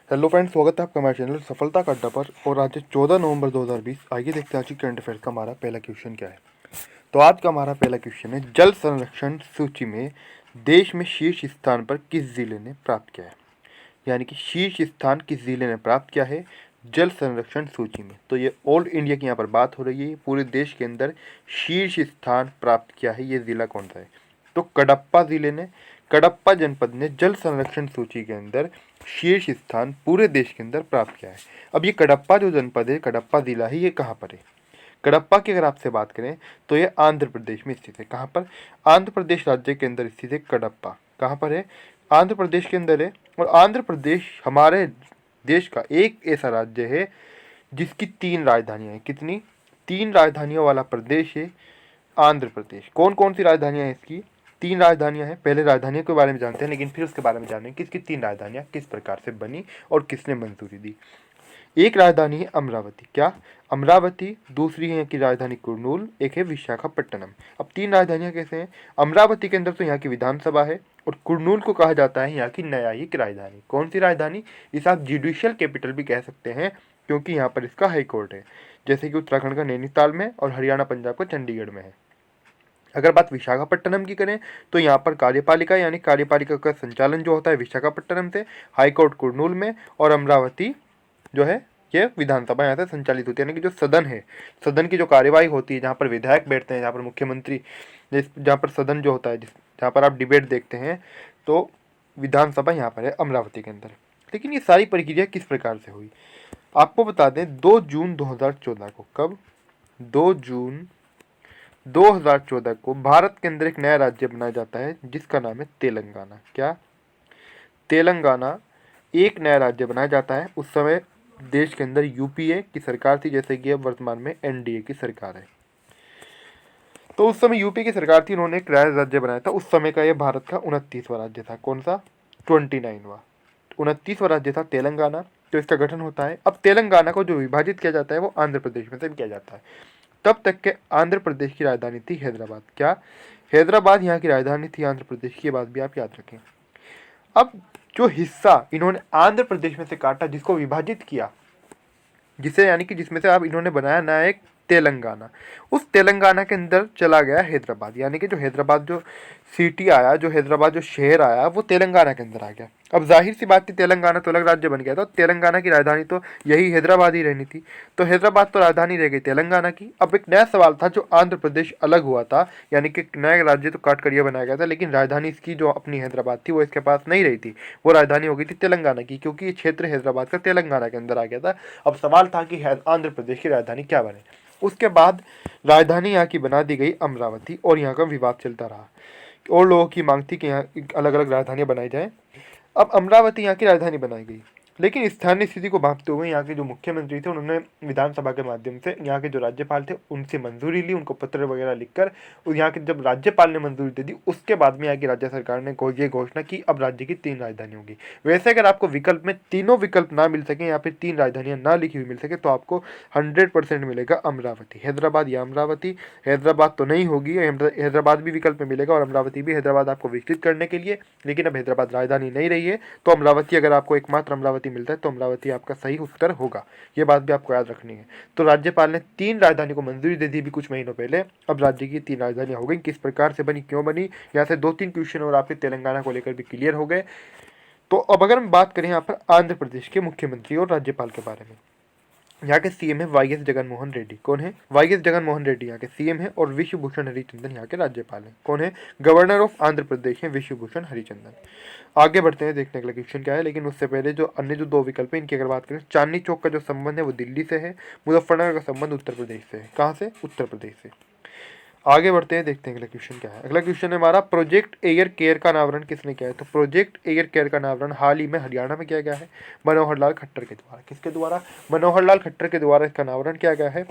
Hello friends, स्वागत है आपका हमारे चैनल सफलता का अड्डा पर। और आज 14 नवंबर 2020। आइए देखते हैं आज की करंट अफेयर्स का हमारा पहला क्वेश्चन क्या है। तो आज का हमारा पहला क्वेश्चन है, जल संरक्षण सूची में देश में शीर्ष स्थान पर किस जिले ने प्राप्त किया है। यानी कि शीर्ष स्थान किस जिले ने प्राप्त किया है जल संरक्षण सूची में। तो ये ऑल इंडिया की यहाँ पर बात हो रही है, पूरे देश के अंदर शीर्ष स्थान प्राप्त किया है ये जिला कौन सा है। तो कडप्पा जिले ने, कडप्पा जनपद ने जल संरक्षण सूची के अंदर शीर्ष स्थान पूरे देश के अंदर प्राप्त किया है। अब ये कडप्पा जो जनपद है, कडप्पा जिला है, ये कहाँ पर है। कडप्पा की अगर आपसे बात करें तो ये आंध्र प्रदेश में स्थित है। कहाँ पर? आंध्र प्रदेश राज्य के अंदर स्थित है कडप्पा। कहाँ पर है? आंध्र प्रदेश के अंदर है। और आंध्र प्रदेश हमारे देश का एक ऐसा राज्य है जिसकी 3 राजधानियां हैं। कितनी? 3 राजधानियों वाला प्रदेश है आंध्र प्रदेश। कौन कौन सी राजधानियां हैं इसकी? 3 राजधानियां हैं। पहले राजधानियों के बारे में जानते हैं, लेकिन फिर उसके बारे में जानेंगे किसकी 3 राजधानियां किस प्रकार से बनी और किसने मंजूरी दी। एक राजधानी है अमरावती। क्या? अमरावती। दूसरी है की राजधानी कुर्नूल, एक है विशाखापट्टनम। अब 3 राजधानियां कैसे हैं? अमरावती के अंदर तो यहाँ की विधानसभा है, और कुर्नूल को कहा जाता है यहाँ की न्यायिक राजधानी। कौन सी राजधानी? इसे आप जुडिशियल कैपिटल भी कह सकते हैं, क्योंकि यहाँ पर इसका हाई कोर्ट है। जैसे कि उत्तराखंड का नैनीताल में और हरियाणा पंजाब का चंडीगढ़ में है। अगर बात विशाखापट्टनम की करें तो यहाँ पर कार्यपालिका यानी कार्यपालिका का संचालन जो होता है विशाखापट्टनम से, हाईकोर्ट कुर्नूल में, और अमरावती जो है ये विधानसभा यहाँ से संचालित होती है। यानी कि जो सदन है, सदन की जो कार्यवाही होती है, जहाँ पर विधायक बैठते हैं, जहाँ पर मुख्यमंत्री, जहाँ पर सदन जो होता है, जहाँ पर आप डिबेट देखते हैं, तो विधानसभा यहाँ पर है अमरावती के अंदर। लेकिन ये सारी प्रक्रिया किस प्रकार से हुई आपको बता दें। 2 जून 2014 को, कब? 2 जून 2014 को भारत के अंदर एक नया राज्य बनाया जाता है जिसका नाम है तेलंगाना। क्या? तेलंगाना एक नया राज्य बनाया जाता है। उस समय देश के अंदर यूपीए की सरकार थी, जैसे कि अब वर्तमान में एनडीए की सरकार है। तो उस समय यूपी की सरकार थी, उन्होंने एक नया राज्य बनाया था। उस समय का यह भारत का 29वां राज्य था। कौन सा? 29वां। 29वां राज्य था तेलंगाना। तो इसका गठन होता है। अब तेलंगाना को जो विभाजित किया जाता है वो आंध्र प्रदेश में से किया जाता है। तब तक के आंध्र प्रदेश की राजधानी थी हैदराबाद। क्या? हैदराबाद यहाँ की राजधानी थी आंध्र प्रदेश की। ये बात भी आप याद रखें। अब जो हिस्सा इन्होंने आंध्र प्रदेश में से काटा, जिसको विभाजित किया, जिसे यानी कि जिसमें से अब इन्होंने बनाया नया एक तेलंगाना, उस तेलंगाना के अंदर चला गया हैदराबाद। यानी कि जो हैदराबाद जो सिटी आया, जो हैदराबाद जो शहर आया, वो तेलंगाना के अंदर आ गया। अब जाहिर सी बात थी, तेलंगाना तो अलग राज्य बन गया था, तेलंगाना की राजधानी तो यही हैदराबाद ही रहनी थी। तो हैदराबाद तो राजधानी रह गई तेलंगाना की। अब एक नया सवाल था, जो आंध्र प्रदेश अलग हुआ था, यानी कि नया राज्य तो काट करिया बनाया गया था, लेकिन राजधानी इसकी जो अपनी हैदराबाद थी वो इसके पास नहीं रही थी। वो राजधानी हो गई थी तेलंगाना की, क्योंकि ये क्षेत्र हैदराबाद का तेलंगाना के अंदर आ गया था। अब सवाल था कि आंध्र प्रदेश की राजधानी क्या बने। उसके बाद राजधानी यहाँ की बना दी गई अमरावती, और यहाँ का विवाद चलता रहा, और लोगों की मांग थी कि यहाँ अलग अलग राजधानियाँ बनाई जाएं। अब अमरावती यहाँ की राजधानी बनाई गई, लेकिन स्थानीय स्थिति को भांपते हुए यहाँ के जो मुख्यमंत्री थे, उन्होंने विधानसभा के माध्यम से यहाँ के जो राज्यपाल थे उनसे मंजूरी ली, उनको पत्र वगैरह लिखकर। और यहाँ के जब राज्यपाल ने मंजूरी दे दी, उसके बाद में यहाँ की राज्य सरकार ने ये घोषणा की, अब राज्य की 3 राजधानी होगी। वैसे अगर आपको विकल्प में तीनों विकल्प ना मिल सके, या फिर 3 राजधानियाँ ना लिखी हुई मिल सके, तो आपको 100% मिलेगा अमरावती। हैदराबाद या अमरावती। हैदराबाद तो नहीं होगी, हैदराबाद भी विकल्प में मिलेगा और अमरावती भी। हैदराबाद आपको विकसित करने के लिए, लेकिन अब हैदराबाद राजधानी नहीं रही है, तो अमरावती, अगर आपको एकमात्र अमरावती मिलता है तो अमरावती आपका सही उत्तर होगा। ये बात भी आपको याद रखनी है। तो राज्यपाल ने 3 राजधानी को मंजूरी दे दी भी कुछ महीनों पहले। अब राज्य की 3 राजधानियां हो गई। किस प्रकार से बनी, क्यों बनी, यहाँ से 2-3 क्वेश्चन और आपके तेलंगाना को लेकर भी क्लियर हो गए। तो अब अगर हम बात करें यहाँ पर आंध्र प्रदेश के मुख्यमंत्री और राज्यपाल के बारे में, यहाँ के सीएम है वाईएस जगनमोहन रेड्डी। कौन है? वाईएस जगनमोहन रेड्डी यहाँ के सीएम है, और विश्वभूषण हरिचंदन यहाँ के राज्यपाल हैं। कौन है? गवर्नर ऑफ आंध्र प्रदेश है विश्वभूषण हरिचंदन। आगे बढ़ते हैं, देखने के लिए क्वेश्चन क्या है। लेकिन उससे पहले जो अन्य जो 2 विकल्प है, इनकी अगर बात करें, चांदनी चौक का जो संबंध है वो दिल्ली से है, मुजफ्फरनगर का संबंध उत्तर प्रदेश से है। कहाँ से? उत्तर प्रदेश से। आगे बढ़ते हैं, देखते हैं अगला क्वेश्चन क्या है। अगला क्वेश्चन है हमारा, प्रोजेक्ट एयर केयर का अनावरण किसने किया है। तो प्रोजेक्ट एयर केयर का अनावरण हाल ही में हरियाणा में किया गया है, मनोहर लाल खट्टर के द्वारा। किसके द्वारा? मनोहर लाल खट्टर के द्वारा इसका अनावरण किया गया है।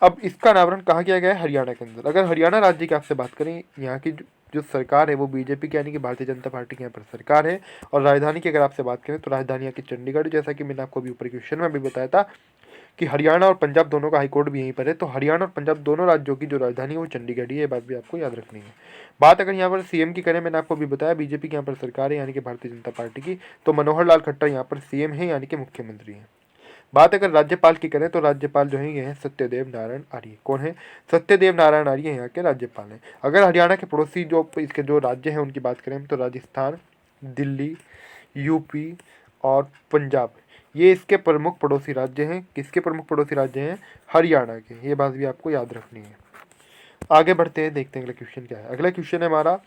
अब इसका अनावरण कहाँ किया गया है? हरियाणा के अंदर। अगर हरियाणा राज्य की आपसे बात करें, यहाँ की जो सरकार है वो बीजेपी की, यानी कि भारतीय जनता पार्टी की यहाँ पर सरकार है। और राजधानी की अगर आपसे बात करें तो राजधानी यहाँ की चंडीगढ़, जैसा कि मैंने आपको अभी ऊपर क्वेश्चन में भी बताया था कि हरियाणा और पंजाब दोनों का हाईकोर्ट भी यहीं पर है, तो हरियाणा और पंजाब दोनों राज्यों की जो राजधानी है वो चंडीगढ़ ही है, ये बात भी आपको याद रखनी है। बात अगर यहाँ पर सीएम की करें, मैंने आपको भी बताया बीजेपी की यहाँ पर सरकार है यानी कि भारतीय जनता पार्टी की, तो मनोहर लाल खट्टर यहाँ पर सीएम है यानी कि मुख्यमंत्री हैं। बात अगर राज्यपाल की करें तो राज्यपाल जो है ये हैं सत्यदेव नारायण आर्य। कौन है? सत्यदेव नारायण आर्य यहाँ के राज्यपाल हैं। अगर हरियाणा के पड़ोसी जो इसके जो राज्य हैं उनकी बात करें तो राजस्थान, दिल्ली, यूपी और पंजाब, ये इसके प्रमुख पड़ोसी राज्य हैं। किसके प्रमुख पड़ोसी राज्य हैं? हरियाणा के। ये बात भी आपको याद रखनी है। आगे बढ़ते हैं, देखते हैं अगला क्वेश्चन क्या है। अगला क्वेश्चन है हमारा,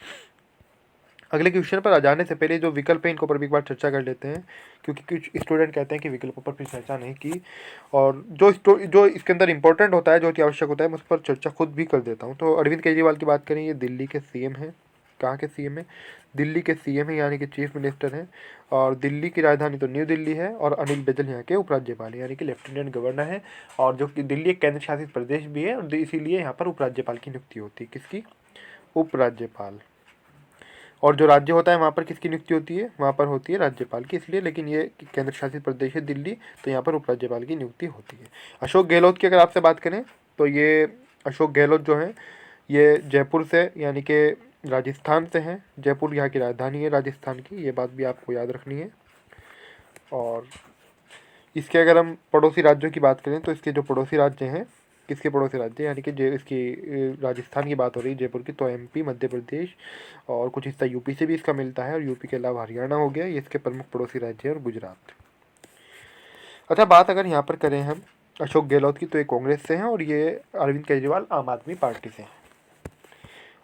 अगले क्वेश्चन पर आ जाने से पहले जो विकल्प है इनको पर भी एक बार चर्चा कर लेते हैं, क्योंकि कुछ स्टूडेंट कहते हैं कि विकल्पों पर भी चर्चा नहीं की, और जो इसके अंदर इंपॉर्टेंट होता है, जो कि आवश्यक होता है, मैं उस पर चर्चा खुद भी कर देता हूँ। तो अरविंद केजरीवाल की बात करें, ये दिल्ली के सीएम हैं। कहाँ के सीएम है? दिल्ली के सीएम है यानी कि चीफ मिनिस्टर हैं, और दिल्ली की राजधानी तो न्यू दिल्ली है, और अनिल बैजल यहाँ के उपराज्यपाल हैं यानी कि लेफ्टिनेंट गवर्नर है, और जो कि दिल्ली एक केंद्र शासित प्रदेश भी है, और इसीलिए यहाँ पर उपराज्यपाल की नियुक्ति होती है। किसकी? उपराज्यपाल। और जो राज्य होता है वहाँ पर किसकी नियुक्ति होती है? वहाँ पर होती है राज्यपाल की, इसलिए, लेकिन ये केंद्र शासित प्रदेश है दिल्ली, तो यहाँ पर उपराज्यपाल की नियुक्ति होती है। अशोक गहलोत की अगर आपसे बात करें तो ये अशोक गहलोत जो हैं ये जयपुर से यानी कि राजस्थान से हैं। जयपुर यहाँ की राजधानी है राजस्थान की, ये बात भी आपको याद रखनी है। और इसके अगर हम पड़ोसी राज्यों की बात करें तो इसके जो पड़ोसी राज्य हैं, किसके पड़ोसी राज्य यानी कि इसकी राजस्थान की बात हो रही है जयपुर की, तो एमपी, मध्य प्रदेश और कुछ हिस्सा यूपी से भी इसका मिलता है, और यूपी के अलावा हरियाणा हो गया, ये इसके प्रमुख पड़ोसी राज्य है, और गुजरात। अच्छा, बात अगर यहाँ पर करें हम अशोक गहलोत की, तो ये कांग्रेस से हैं, और ये अरविंद केजरीवाल आम आदमी पार्टी से हैं।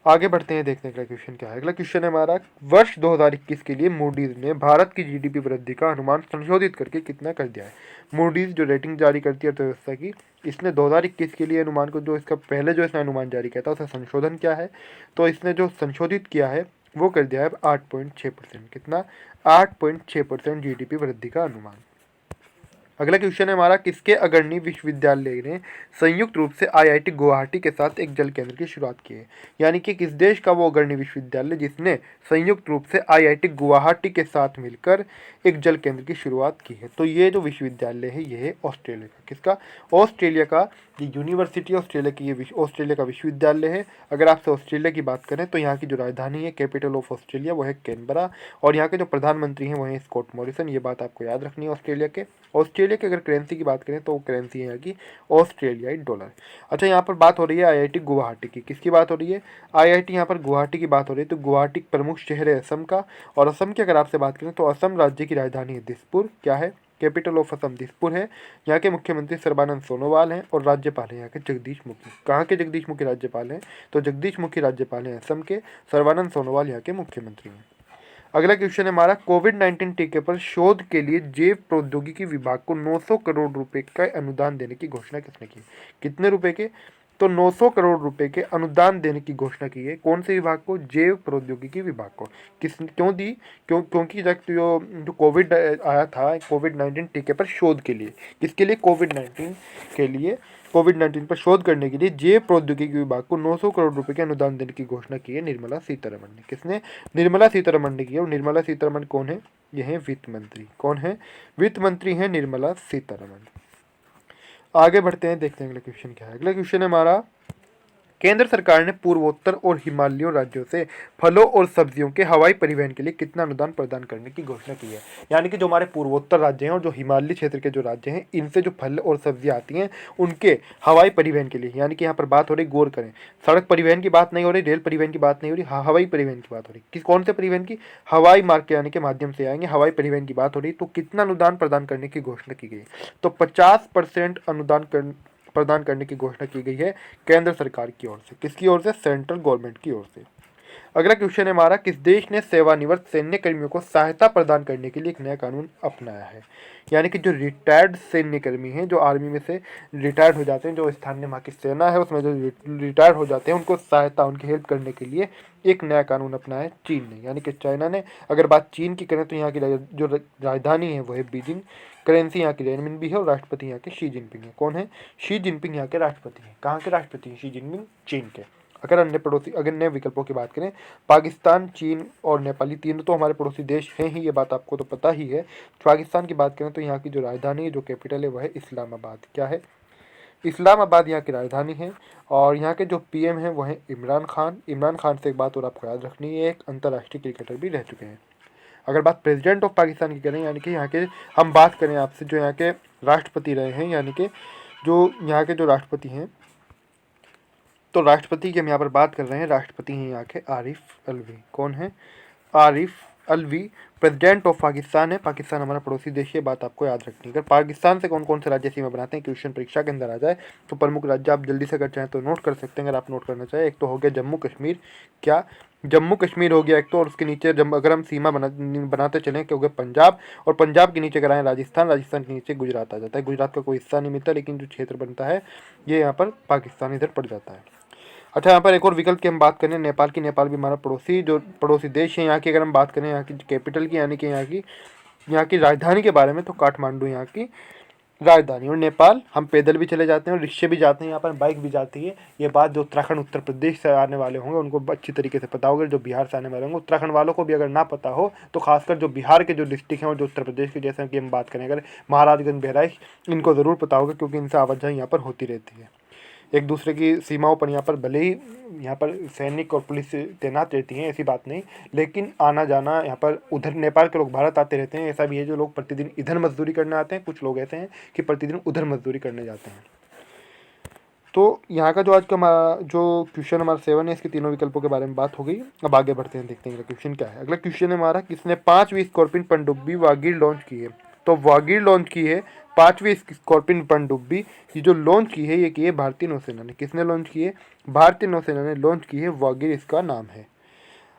आगे बढ़ते हैं, देखते हैं अगला क्वेश्चन क्या है। अगला क्वेश्चन है हमारा, वर्ष 2021 के लिए मूडीज ने भारत की जीडीपी वृद्धि का अनुमान संशोधित करके कितना कर दिया है? मूडीज जो रेटिंग जारी करती है अर्थव्यवस्था की, इसने 2021 के लिए अनुमान को, जो इसका पहले जो इसने अनुमान जारी किया था उसका संशोधन क्या है, तो इसने जो संशोधित किया है वो कर दिया है 8.6%। कितना? 8.6% जीडीपी वृद्धि का अनुमान। अगला क्वेश्चन है हमारा, किसके अग्रणी विश्वविद्यालय ने संयुक्त रूप से आईआईटी गुवाहाटी के साथ एक जल केंद्र की शुरुआत की है? यानी कि किस देश का वो अग्रणी विश्वविद्यालय जिसने संयुक्त रूप से आईआईटी गुवाहाटी के साथ मिलकर एक जल केंद्र की शुरुआत की है? तो ये जो विश्वविद्यालय है ये है ऑस्ट्रेलिया का। किसका? ऑस्ट्रेलिया का। ये यूनिवर्सिटी ऑस्ट्रेलिया की, ये ऑस्ट्रेलिया का विश्वविद्यालय है। अगर आपसे ऑस्ट्रेलिया की बात करें तो यहाँ की जो राजधानी है, कैपिटल ऑफ ऑस्ट्रेलिया, वो है कैनबरा, और यहाँ के जो प्रधानमंत्री हैं वो हैं स्कॉट मॉरिसन। ये बात आपको याद रखनी है ऑस्ट्रेलिया के। ऑस्ट्रेलिया की अगर करेंसी की बात करें तो वो करेंसी है यहाँ की ऑस्ट्रेलियाई डॉलर। अच्छा, यहाँ पर बात हो रही है आईआईटी गुवाहाटी की। किसकी बात हो रही है? आईआईटी यहाँ पर गुवाहाटी की बात हो रही है। तो गुवाहाटी प्रमुख शहर है असम का, और असम की अगर आपसे बात करें तो असम राज्य की राजधानी है दिसपुर। क्या है? कैपिटल ऑफ असम दिसपुर है। यहाँ के मुख्यमंत्री सर्बानंद सोनोवाल हैं, और राज्यपाल हैं यहाँ के जगदीश मुखी। कहाँ के जगदीश मुखी राज्यपाल हैं? तो जगदीश मुखी राज्यपाल हैं असम के, सर्बानंद सोनोवाल यहाँ के मुख्यमंत्री हैं। अगला क्वेश्चन है हमारा, कोविड-19 टीके पर शोध के लिए जैव प्रौद्योगिकी विभाग को 900 करोड़ रुपए का अनुदान देने की घोषणा किसने की? कितने रुपए के? तो 900 करोड़ रुपए के अनुदान देने की घोषणा की है। कौन से विभाग को? जैव प्रौद्योगिकी विभाग को। क्यों दी? क्योंकि जब जो कोविड आया था, कोविड-19 टीके पर शोध के लिए, किसके लिए? कोविड-19 के लिए, कोविड-19 पर शोध करने के लिए जैव प्रौद्योगिकी विभाग को 900 करोड़ रुपए के अनुदान देने की घोषणा की है निर्मला सीतारमण ने। किसने? निर्मला सीतारमण ने की है। और निर्मला सीतारमण कौन है? यह है वित्त मंत्री। कौन है? वित्त मंत्री है निर्मला सीतारमण। आगे बढ़ते हैं, देखते हैं अगला क्वेश्चन क्या है। अगला क्वेश्चन है हमारा, केंद्र सरकार ने पूर्वोत्तर और हिमालयी राज्यों से फलों और सब्जियों के हवाई परिवहन के लिए कितना अनुदान प्रदान करने की घोषणा की है? यानी कि जो हमारे पूर्वोत्तर राज्य हैं और जो हिमालयी क्षेत्र के जो राज्य हैं, इनसे जो फल और सब्जियां आती हैं उनके हवाई परिवहन के लिए, यानी कि यहाँ पर बात हो रही, गौर करें, सड़क परिवहन की बात नहीं हो रही, रेल परिवहन की बात नहीं हो रही, हवाई परिवहन की बात हो रही। किस कौन से परिवहन की? हवाई मार्ग के आने के माध्यम से आएंगे, हवाई परिवहन की बात हो रही। तो कितना अनुदान प्रदान करने की घोषणा की गई? तो 50% अनुदान प्रदान करने की घोषणा की गई है केंद्र सरकार की ओर से। किसकी ओर से? सेंट्रल गवर्नमेंट की ओर से। अगला क्वेश्चन है हमारा, किस देश ने सेवानिवृत्त सैन्य कर्मियों को सहायता प्रदान करने के लिए एक नया कानून अपनाया है? यानी कि जो रिटायर्ड सैन्य कर्मी हैं, जो आर्मी में से रिटायर्ड हो जाते हैं, जो स्थानीय वहाँ की सेना है उसमें जो रिटायर्ड हो जाते हैं, उनको सहायता, उनकी हेल्प करने के लिए एक नया कानून अपनाया है चीन ने, यानी कि चाइना ने। अगर बात चीन की करें तो यहाँ की जो राजधानी है वो है बीजिंग, करेंसी यहाँ की रेनमिनबी है, और राष्ट्रपति यहाँ के शी जिनपिंग है। कौन है? शी जिनपिंग यहाँ के राष्ट्रपति हैं। कहाँ के राष्ट्रपति हैं? शी जिनपिंग चीन के। अगर अन्य विकल्पों की बात करें, पाकिस्तान, चीन और नेपाली तीनों तो हमारे पड़ोसी देश हैं ही, ये बात आपको तो पता ही है। पाकिस्तान की बात करें तो यहाँ की जो राजधानी है, जो कैपिटल है, वह है इस्लामाबाद। क्या है? इस्लामाबाद यहाँ की राजधानी है। और यहाँ के जो पीएम हैं वह हैं इमरान खान। इमरान खान से एक बात और आपको याद रखनी है, एक अंतर्राष्ट्रीय क्रिकेटर भी रह चुके हैं। अगर बात प्रेसिडेंट ऑफ पाकिस्तान की करें, यानी कि यहाँ के हम बात करें आपसे, जो यहाँ के राष्ट्रपति रहे हैं, यानी कि जो यहाँ के जो राष्ट्रपति हैं, तो राष्ट्रपति की हम यहाँ पर बात कर रहे हैं। राष्ट्रपति हैं यहाँ के आरिफ अलवी। कौन है? आरिफ अलवी प्रेसिडेंट ऑफ पाकिस्तान है। पाकिस्तान हमारा पड़ोसी देश है, बात आपको याद रखनी है। अगर पाकिस्तान से कौन कौन से राज्य सीमा बनाते हैं, क्वेश्चन परीक्षा के अंदर आ जाए तो प्रमुख राज्य आप जल्दी से अगर चाहें तो नोट कर सकते हैं। अगर आप नोट करना चाहें, एक तो हो गया जम्मू कश्मीर। क्या? जम्मू कश्मीर हो गया एक तो, और उसके नीचे अगर हम सीमा बनाते चलें, क्योंकि पंजाब, और पंजाब के नीचे अगर आए राजस्थान, राजस्थान के नीचे गुजरात आ जाता है। गुजरात का कोई हिस्सा नहीं मिलता, लेकिन जो क्षेत्र बनता है ये यहाँ पर पाकिस्तान इधर पड़ जाता है। अच्छा, यहाँ पर एक और विकल्प की हम बात करें नेपाल की। नेपाल भी हमारा पड़ोसी देश है। यहाँ की अगर हम बात करें, यहाँ की कैपिटल की, यानी कि यहाँ की राजधानी के बारे में, तो काठमांडू यहाँ की राजधानी। और नेपाल हम पैदल भी चले जाते हैं और रिक्शे भी जाते हैं, यहाँ पर बाइक भी जाती है। ये बात जो उत्तराखंड, उत्तर प्रदेश से आने वाले होंगे उनको अच्छी तरीके से पता होगा। जो बिहार से आने वाले होंगे, उत्तराखंड वालों को भी अगर ना पता हो तो खासकर जो बिहार के जो डिस्ट्रिक्ट हैं और जो उत्तर प्रदेश के, जैसे कि हम बात करें अगर महाराजगंज, बहराइच, इनको ज़रूर पता होगा, क्योंकि इनसे आवाजाही यहाँ पर होती रहती है। एक दूसरे की सीमाओं पर यहाँ पर भले ही यहाँ पर सैनिक और पुलिस तैनात रहती हैं, ऐसी बात नहीं, लेकिन आना जाना यहाँ पर, उधर नेपाल के लोग भारत आते रहते हैं। ऐसा भी है जो लोग प्रतिदिन इधर मजदूरी करने आते हैं, कुछ लोग ऐसे हैं कि प्रतिदिन उधर मजदूरी करने जाते हैं। तो यहाँ का जो आज का हमारा जो क्वेश्चन नंबर 7 है, इसके तीनों विकल्पों के बारे में बात हो गई। अब आगे बढ़ते हैं, देखते हैं अगला क्वेश्चन क्या है। अगला क्वेश्चन है हमारा, किसने 5वीं स्कॉर्पियन पनडुब्बी वागीर लॉन्च की है? तो वागीर लॉन्च की है 5वीं स्कॉर्पियन पनडुब्बी। ये जो लॉन्च की है, ये की है भारतीय नौसेना ने। किसने लॉन्च की है? भारतीय नौसेना ने लॉन्च की है। वागीर इसका नाम है।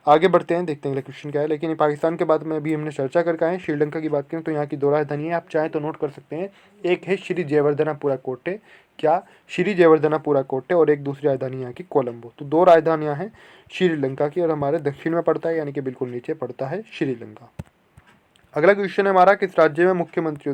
आगे बढ़ते हैं, देखते हैं अगला क्वेश्चन क्या है। लेकिन पाकिस्तान के बाद में अभी हमने चर्चा कर का है। श्रीलंका की बात करें तो यहाँ की 2 राजधानी है, आप चाहें तो नोट कर सकते हैं। एक है श्री जयवर्धनापुरा कोटे। क्या? श्री जयवर्धनापुरा कोटे। और एक दूसरी राजधानी यहाँ की कोलंबो। तो 2 राजधानियाँ हैं श्रीलंका की, और हमारे दक्षिण में पड़ता है, यानी कि बिल्कुल नीचे पड़ता है श्रीलंका। अगला क्वेश्चन है हमारा, किस राज्य में मुख्यमंत्री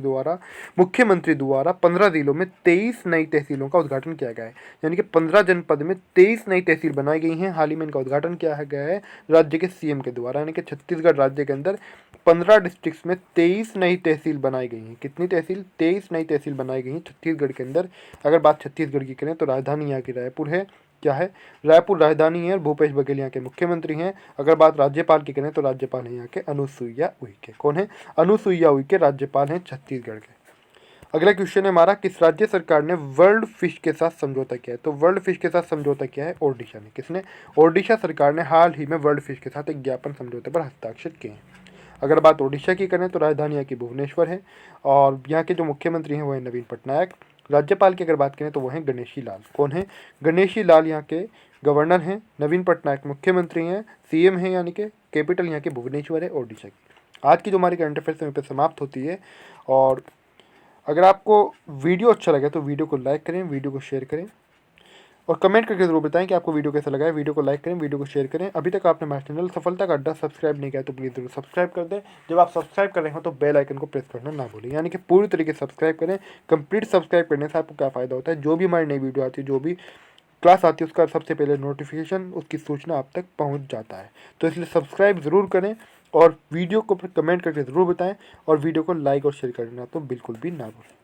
द्वारा 15 जिलों में 23 नई तहसीलों का उद्घाटन किया गया है? यानी कि 15 जनपद में 23 नई तहसील बनाई गई हैं। हाल ही में इनका उद्घाटन किया गया है राज्य के सीएम के द्वारा। यानी कि छत्तीसगढ़ राज्य के अंदर 15 डिस्ट्रिक्ट्स में 23 नई तहसील बनाई गई हैं। कितनी तहसील? 23 नई तहसील बनाई गई हैं छत्तीसगढ़ के अंदर। अगर बात छत्तीसगढ़ की करें तो राजधानी यहाँ की रायपुर है। क्या है? रायपुर राजधानी है। भूपेश बघेल यहाँ के मुख्यमंत्री हैं। अगर बात राज्यपाल की करें तो राज्यपाल है यहाँ के अनुसुईया उइके। कौन है? अनुसुईया उइके राज्यपाल हैं छत्तीसगढ़ के। अगला क्वेश्चन है हमारा, किस राज्य सरकार ने वर्ल्ड फिश के साथ समझौता किया है? तो वर्ल्ड फिश के साथ समझौता किया है ओडिशा ने। किसने? ओडिशा सरकार ने हाल ही में वर्ल्ड फिश के साथ एक ज्ञापन समझौते पर हस्ताक्षर किए हैं। अगर बात ओडिशा की करें तो राजधानी यहाँ की भुवनेश्वर है, और यहाँ के जो मुख्यमंत्री हैं वो है नवीन पटनायक। राज्यपाल की अगर बात करें तो वो हैं गणेशी लाल। कौन है? गणेशी लाल यहाँ के गवर्नर हैं। नवीन पटनायक मुख्यमंत्री हैं, सीएम हैं, यानी कि कैपिटल यहाँ की भुवनेश्वर है ओडिशा की। आज की जो हमारी करंट अफेयर्स यहाँ पे समाप्त होती है। और अगर आपको वीडियो अच्छा लगे तो वीडियो को लाइक करें, वीडियो को शेयर करें, और कमेंट करके जरूर बताएं कि आपको वीडियो कैसा लगा है। वीडियो को लाइक करें, वीडियो को शेयर करें। अभी तक आपने हमारे चैनल सफलता का अड्डा सब्सक्राइब नहीं किया तो प्लीज़ जरूर सब्सक्राइब कर दें। जब आप सब्सक्राइब कर रहे हो तो बेल आइकन को प्रेस करना ना भूलें, यानी कि पूरी तरीके से सब्सक्राइब करें। कंप्लीट सब्सक्राइब करने से आपको क्या फ़ायदा होता है? जो भी हमारी नई वीडियो आती है, जो भी क्लास आती है, उसका सबसे पहले नोटिफिकेशन, उसकी सूचना आप तक पहुँच जाता है। तो इसलिए सब्सक्राइब ज़रूर करें, और वीडियो को कमेंट करके ज़रूर बताएँ, और वीडियो को लाइक और शेयर करना तो बिल्कुल भी ना भूलें।